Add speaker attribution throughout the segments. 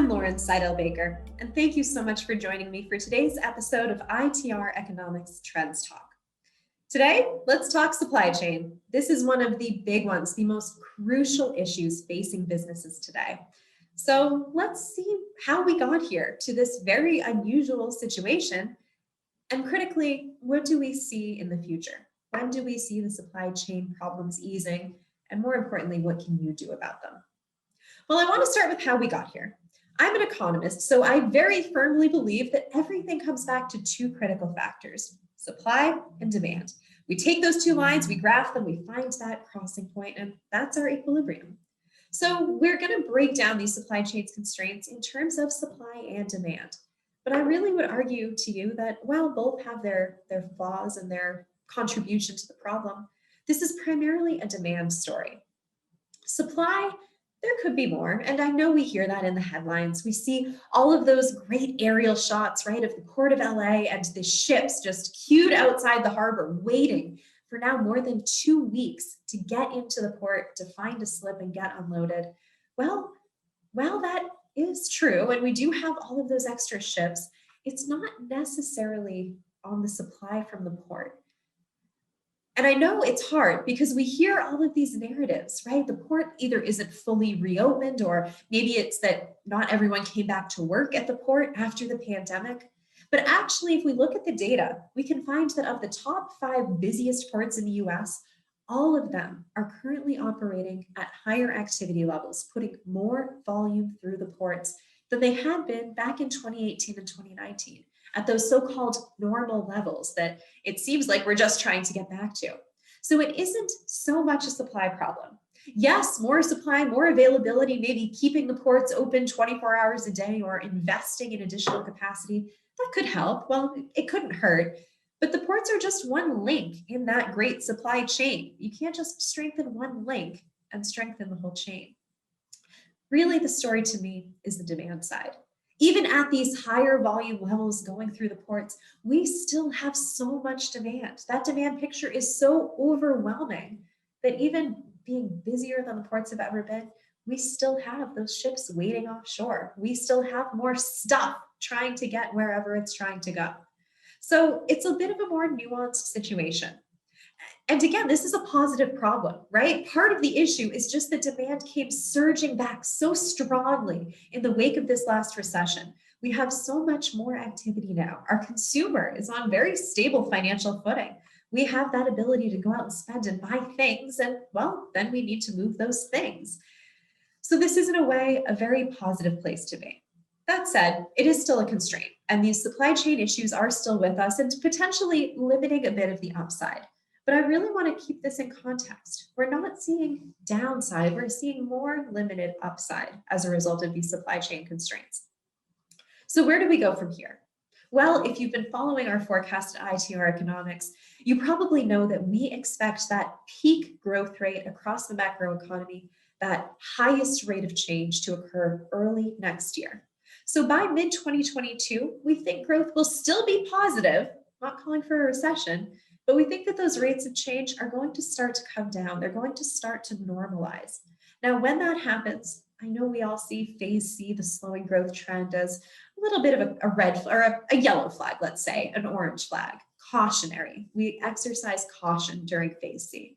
Speaker 1: I'm Lauren Saidel-Baker, and thank you so much for joining me for today's episode of ITR Economics Trends Talk. Today, let's talk supply chain. This is one of the big ones, the most crucial issues facing businesses today. So let's see how we got here to this very unusual situation. And critically, what do we see in the future? When do we see the supply chain problems easing? And more importantly, what can you do about them? Well, I want to start with how we got here. I'm an economist, so I very firmly believe that everything comes back to two critical factors: supply and demand. We take those two lines, we graph them, we find that crossing point, and that's our equilibrium. So we're going to break down these supply chain constraints in terms of supply and demand. But I really would argue to you that while both have their flaws and their contribution to the problem, this is primarily a demand story. Supply, there could be more. And I know we hear that in the headlines. We see all of those great aerial shots, right, of the port of LA and the ships just queued outside the harbor, waiting for now more than 2 weeks to get into the port, to find a slip and get unloaded. Well, while that is true, and we do have all of those extra ships, it's not necessarily on the supply from the port. And I know it's hard because we hear all of these narratives, right? The port either isn't fully reopened, or maybe it's that not everyone came back to work at the port after the pandemic. But actually, if we look at the data, we can find that of the top 5 busiest ports in the US, all of them are currently operating at higher activity levels, putting more volume through the ports than they had been back in 2018 and 2019. At those so-called normal levels that it seems like we're just trying to get back to. So it isn't so much a supply problem. Yes, more supply, more availability, maybe keeping the ports open 24 hours a day or investing in additional capacity, that could help. Well, it couldn't hurt. But the ports are just one link in that great supply chain. You can't just strengthen one link and strengthen the whole chain. Really, the story to me is the demand side. Even at these higher volume levels going through the ports, we still have so much demand. That demand picture is so overwhelming that even being busier than the ports have ever been, we still have those ships waiting offshore. We still have more stuff trying to get wherever it's trying to go. So it's a bit of a more nuanced situation. And again, this is a positive problem, right? Part of the issue is just that demand came surging back so strongly in the wake of this last recession. We have so much more activity now. Our consumer is on very stable financial footing. We have that ability to go out and spend and buy things, and well, then we need to move those things. So this is in a way a very positive place to be. That said, it is still a constraint, and these supply chain issues are still with us and potentially limiting a bit of the upside. But I really want to keep this in context. We're not seeing downside, we're seeing more limited upside as a result of these supply chain constraints. So where do we go from here? Well, if you've been following our forecast at ITR Economics, you probably know that we expect that peak growth rate across the macroeconomy, that highest rate of change, to occur early next year. So by mid-2022, we think growth will still be positive, not calling for a recession, but we think that those rates of change are going to start to come down. They're going to start to normalize. Now, when that happens, I know we all see phase C, the slowing growth trend, as a little bit of a red or a yellow flag, let's say, an orange flag, cautionary. We exercise caution during phase C.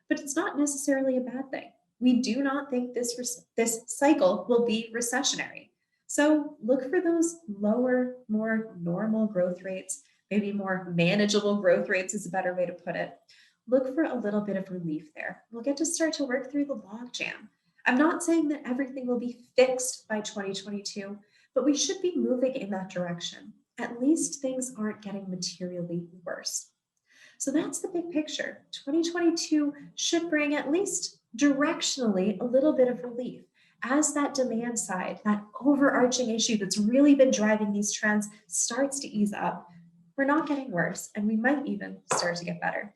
Speaker 1: But it's not necessarily a bad thing. We do not think this cycle will be recessionary. So look for those lower, more normal growth rates. Maybe more manageable growth rates is a better way to put it. Look for a little bit of relief there. We'll get to start to work through the logjam. I'm not saying that everything will be fixed by 2022, but we should be moving in that direction. At least things aren't getting materially worse. So that's the big picture. 2022 should bring, at least directionally, a little bit of relief as that demand side, that overarching issue that's really been driving these trends, starts to ease up. We're not getting worse, and we might even start to get better.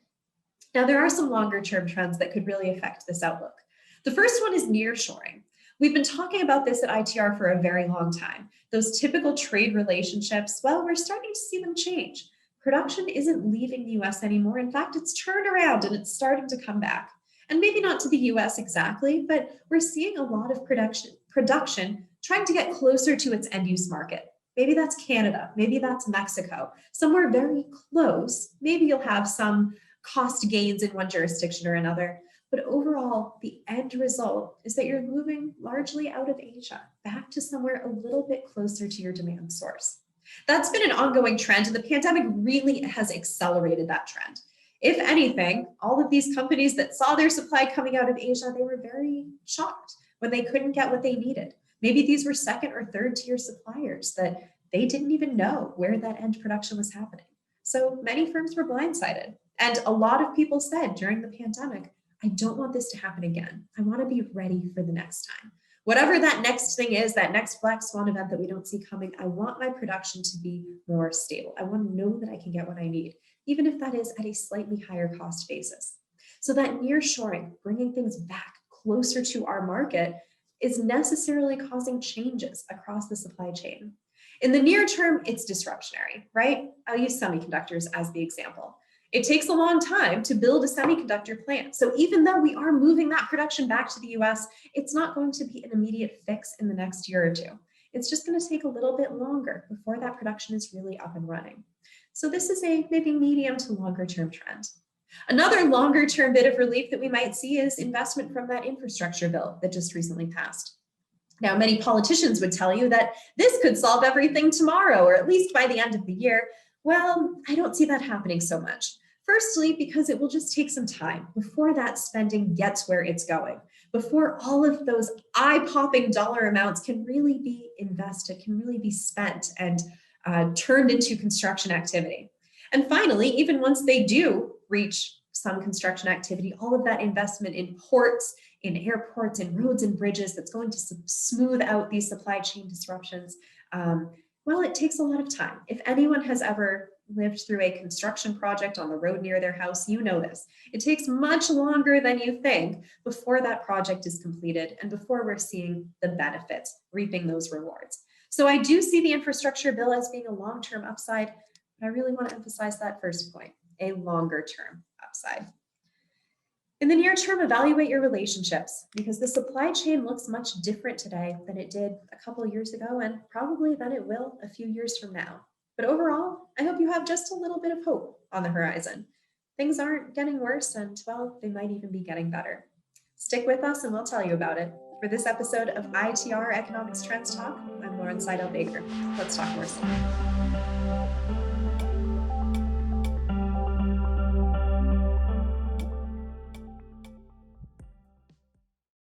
Speaker 1: Now, there are some longer-term trends that could really affect this outlook. The first one is nearshoring. We've been talking about this at ITR for a very long time. Those typical trade relationships, well, we're starting to see them change. Production isn't leaving the US anymore. In fact, it's turned around and it's starting to come back. And maybe not to the US exactly, but we're seeing a lot of production trying to get closer to its end use market. Maybe that's Canada, maybe that's Mexico, somewhere very close. Maybe you'll have some cost gains in one jurisdiction or another, but overall, the end result is that you're moving largely out of Asia, back to somewhere a little bit closer to your demand source. That's been an ongoing trend, and the pandemic really has accelerated that trend. If anything, all of these companies that saw their supply coming out of Asia, they were very shocked when they couldn't get what they needed. Maybe these were second or third tier suppliers that they didn't even know where that end production was happening. So many firms were blindsided. And a lot of people said during the pandemic, I don't want this to happen again. I want to be ready for the next time. Whatever that next thing is, that next black swan event that we don't see coming, I want my production to be more stable. I want to know that I can get what I need, even if that is at a slightly higher cost basis. So that nearshoring, bringing things back closer to our market, is necessarily causing changes across the supply chain. In the near term, it's disruptionary, right? I'll use semiconductors as the example. It takes a long time to build a semiconductor plant. So even though we are moving that production back to the US, it's not going to be an immediate fix in the next year or two. It's just going to take a little bit longer before that production is really up and running. So this is a maybe medium to longer term trend. Another longer term bit of relief that we might see is investment from that infrastructure bill that just recently passed. Now, many politicians would tell you that this could solve everything tomorrow, or at least by the end of the year. Well, I don't see that happening so much. Firstly, because it will just take some time before that spending gets where it's going, before all of those eye-popping dollar amounts can really be invested, can really be spent and turned into construction activity. And finally, even once they do reach some construction activity, all of that investment in ports, in airports, in roads and bridges that's going to smooth out these supply chain disruptions, well, it takes a lot of time. If anyone has ever lived through a construction project on the road near their house, you know this. It takes much longer than you think before that project is completed and before we're seeing the benefits, reaping those rewards. So I do see the infrastructure bill as being a long-term upside, but I really want to emphasize that first point, a longer-term upside. In the near term, evaluate your relationships, because the supply chain looks much different today than it did a couple of years ago, and probably than it will a few years from now. But overall, I hope you have just a little bit of hope on the horizon. Things aren't getting worse, and well, they might even be getting better. Stick with us and we'll tell you about it. For this episode of ITR Economics Trends Talk, I'm Saidel-Baker. Let's talk more soon.